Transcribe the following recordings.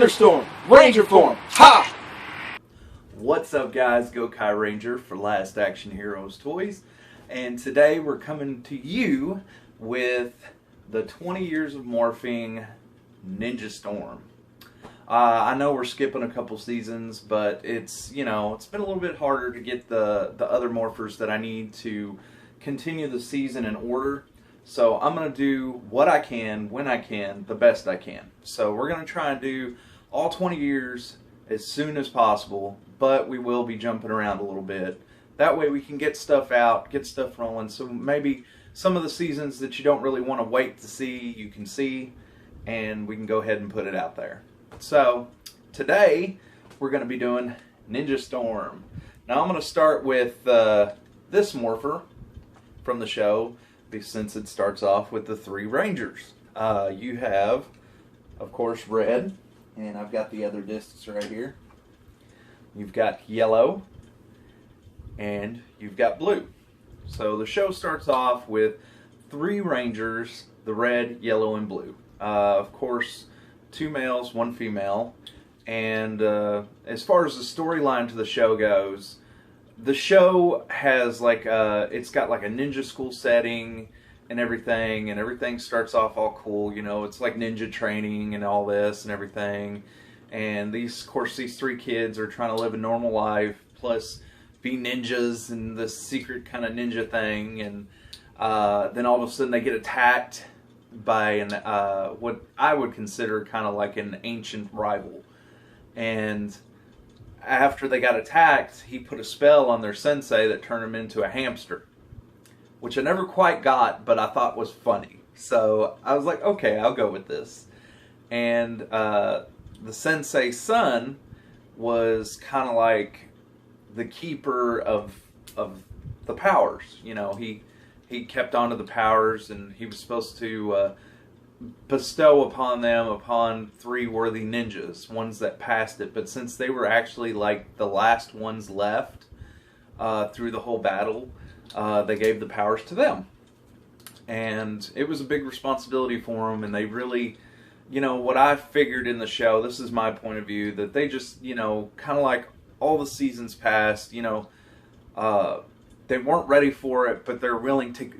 Thunderstorm, Ranger form, ha! What's up, guys? Go Kai Ranger for Last Action Heroes Toys, and today we're coming to you with the 20 Years of Morphing Ninja Storm. I know we're skipping a couple seasons, but it's been a little bit harder to get the other morphers that I need to continue the season in order. So I'm going to do what I can, when I can, the best I can. So we're going to try and do all 20 years as soon as possible, but we will be jumping around a little bit. That way we can get stuff out, get stuff rolling, so maybe some of the seasons that you don't really want to wait to see, you can see, and we can go ahead and put it out there. So today we're going to be doing Ninja Storm. Now I'm going to start with this morpher from the show, since it starts off with the three Rangers. You have, of course, red, and I've got the other discs right here. You've got yellow, and you've got blue. So the show starts off with three Rangers, the red, yellow, and blue. Of course, 2 males, 1 female. And as far as the storyline to the show goes, the show has it's got like a ninja school setting and everything starts off all cool, it's like ninja training and all this and everything. And of course, these 3 kids are trying to live a normal life, plus be ninjas and this secret kind of ninja thing. And then all of a sudden they get attacked by what I would consider kind of like an ancient rival. And after they got attacked, he put a spell on their sensei that turned him into a hamster, which I never quite got, but I thought was funny. So I was like, okay, I'll go with this. And the sensei's son was kind of like the keeper of the powers. He kept on to the powers, and he was supposed to bestow upon 3 worthy ninjas, ones that passed it. But since they were actually like the last ones left through the whole battle, they gave the powers to them. And it was a big responsibility for them, and they really, what I figured in the show, this is my point of view, that they just, kind of like all the seasons past, they weren't ready for it, but they're willing to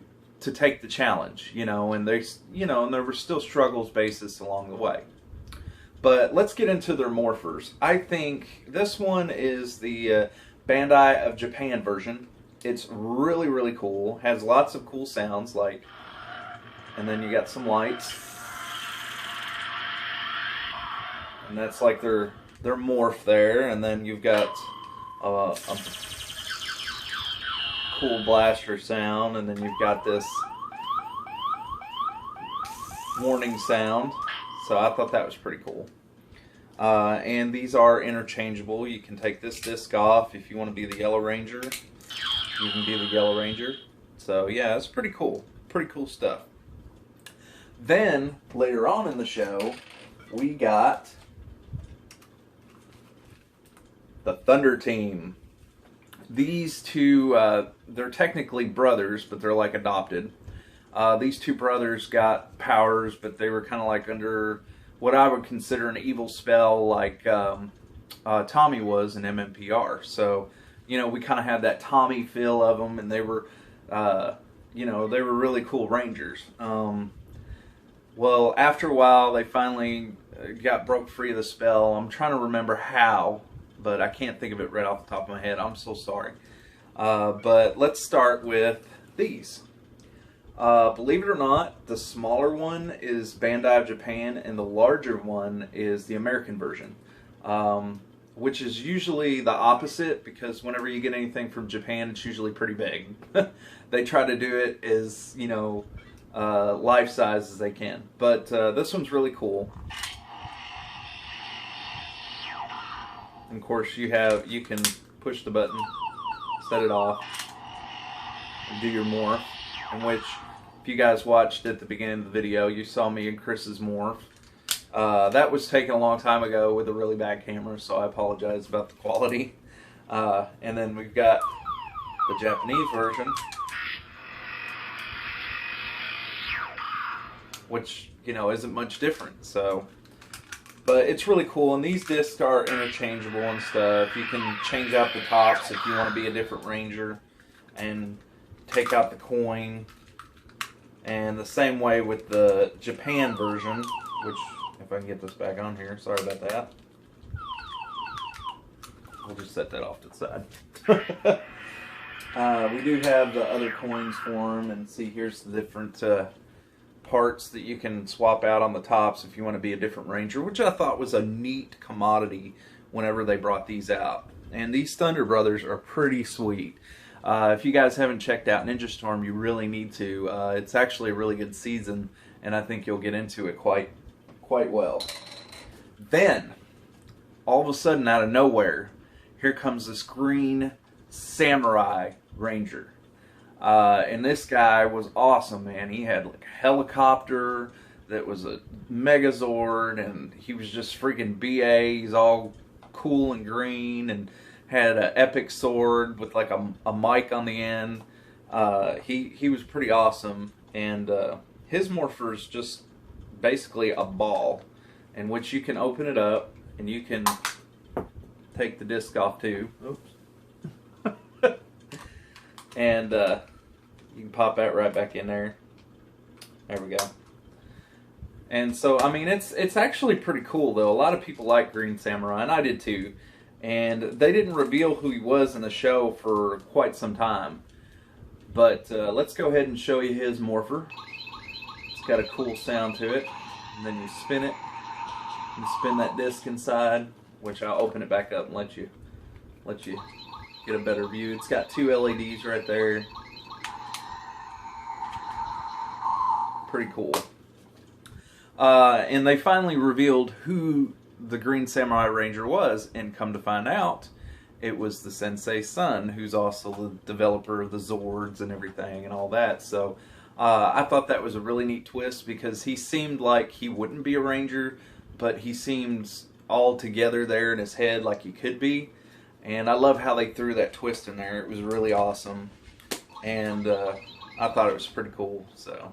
take the challenge, and and there were still struggles basis along the way. But let's get into their morphers. I think this one is the Bandai of Japan version. It's really, really cool. Has lots of cool sounds, and then you got some lights, and that's like their morph there. And then you've got a cool blaster sound, and then you've got this warning sound. So I thought that was pretty cool. And these are interchangeable. You can take this disc off if you want to be the Yellow Ranger. You can be the Yellow Ranger. So yeah, it's pretty cool. Pretty cool stuff. Then later on in the show, we got the Thunder Team. These two, they're technically brothers, but they're like adopted. These 2 brothers got powers, but they were kind of like under what I would consider an evil spell, like Tommy was in MMPR. So, we kind of had that Tommy feel of them, and they were, they were really cool Rangers. Well, after a while, they finally broke free of the spell. I'm trying to remember how, but I can't think of it right off the top of my head. I'm so sorry. But let's start with these. Believe it or not, the smaller one is Bandai of Japan, and the larger one is the American version, which is usually the opposite, because whenever you get anything from Japan, it's usually pretty big. They try to do it as, life size as they can. But this one's really cool. And of course, you can push the button, set it off, and do your morph. In which, if you guys watched at the beginning of the video, you saw me and Chris's morph. That was taken a long time ago with a really bad camera, so I apologize about the quality. And then we've got the Japanese version, which, isn't much different. So But it's really cool, and these discs are interchangeable and stuff. You can change out the tops if you want to be a different Ranger and take out the coin. And the same way with the Japan version, which, if I can get this back on here, sorry about that. We'll just set that off to the side. We do have the other coins for them, and see, here's the different parts that you can swap out on the tops if you want to be a different Ranger, which I thought was a neat commodity whenever they brought these out. And these Thunder Brothers are pretty sweet. If you guys haven't checked out Ninja Storm, you really need to. It's actually a really good season, and I think you'll get into it quite well. Then, all of a sudden, out of nowhere, here comes this green samurai Ranger. And this guy was awesome, man. He had like a helicopter that was a Megazord, and he was just freaking BA. He's all cool and green, and had an epic sword with like a mic on the end. He was pretty awesome, and his Morpher's just basically a ball in which you can open it up, and you can take the disc off too. Oops. And you can pop that right back in there. There we go. And so, I mean, it's actually pretty cool, though. A lot of people like Green Samurai, and I did too. And they didn't reveal who he was in the show for quite some time. But let's go ahead and show you his Morpher. It's got a cool sound to it. And then you spin it. You spin that disc inside, which I'll open it back up and let you get a better view. It's got two LEDs right there. Pretty cool. And they finally revealed who the Green Samurai Ranger was, and come to find out, it was the Sensei's son, who's also the developer of the Zords and everything and all that. So I thought that was a really neat twist, because he seemed like he wouldn't be a Ranger, but he seems all together there in his head like he could be. And I love how they threw that twist in there. It was really awesome. And I thought it was pretty cool. So,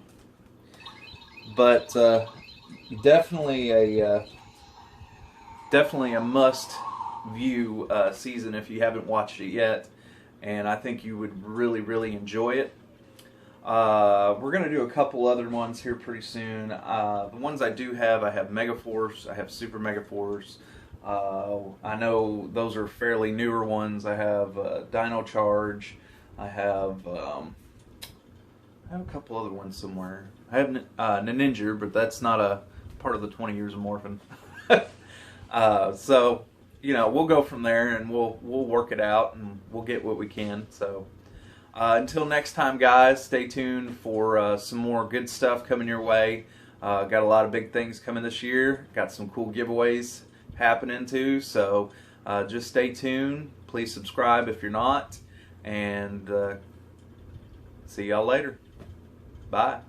but definitely a must-view season if you haven't watched it yet, and I think you would really enjoy it. We're going to do a couple other ones here pretty soon. The ones I do have, I have Megaforce, I have Super Megaforce. I know those are fairly newer ones. I have Dino Charge. I have a couple other ones somewhere. I have Ninja, but that's not a part of the 20 years of Morphing. So, you know, we'll go from there, and we'll work it out, and we'll get what we can. So, until next time, guys, stay tuned for some more good stuff coming your way. Got a lot of big things coming this year. Got some cool giveaways happening too. So, just stay tuned. Please subscribe if you're not, and see y'all later. Bye.